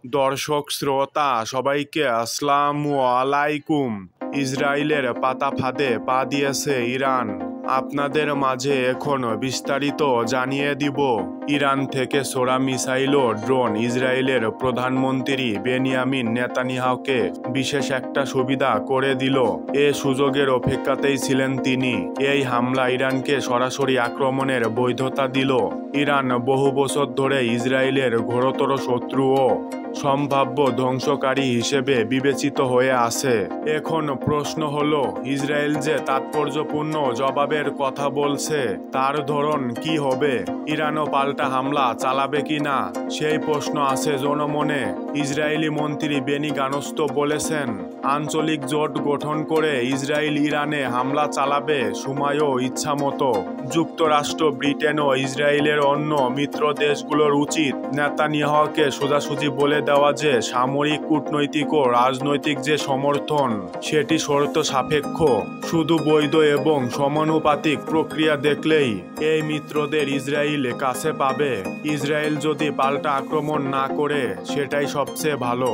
দর্শক শ্রোতা সবাইকে আসসালামু আলাইকুম। ইসরায়েলের পাতা ফাঁদে পা দিয়েছে ইরান। আপনাদের মাঝে এখন বিস্তারিত জানিয়ে দিব। ইরান থেকে ছোড়া মিসাইল ও ড্রোন ইসরায়েলের প্রধানমন্ত্রী বেনিয়ামিন নেতানিয়াহুকে বিশেষ একটা সুবিধা করে দিল। এ সুযোগের অপেক্ষাতেই ছিলেন তিনি। এই হামলা ইরানকে সরাসরি আক্রমণের বৈধতা দিল। ইরান বহু বছর ধরে ইসরায়েলের ঘোরতর শত্রু ও সম্ভাব্য ধ্বংসকারী হিসেবে বিবেচিত হয়ে আছে। এখন প্রশ্ন হলো, ইসরায়েল যে তাৎপর্যপূর্ণ জবাবের কথা বলছে তার ধরন কি হবে? ইরানও পাল্টা হামলা চালাবে কিনা সেই প্রশ্ন আছে জনমনে। ইসরায়েলি মন্ত্রী বেনি গানস তো বলেছেন, আঞ্চলিক জোট গঠন করে ইসরায়েল ইরানে হামলা চালাবে সময়ও ইচ্ছামতো। যুক্তরাষ্ট্র, ব্রিটেন ও ইসরায়েলের অন্য মিত্র দেশগুলোর উচিত নেতানিয়াহুকে সোজাসুজি বলে দেওয়া যে সামরিক, কূটনৈতিক ও রাজনৈতিক যে সমর্থন সেটি শর্ত সাপেক্ষ। শুধু বৈধ এবং সমানুপাতিক প্রক্রিয়া দেখলেই এই মিত্রদের ইসরায়েল কাছে পাবে। ইসরায়েল যদি পাল্টা আক্রমণ না করে সেটাই সবচেয়ে ভালো।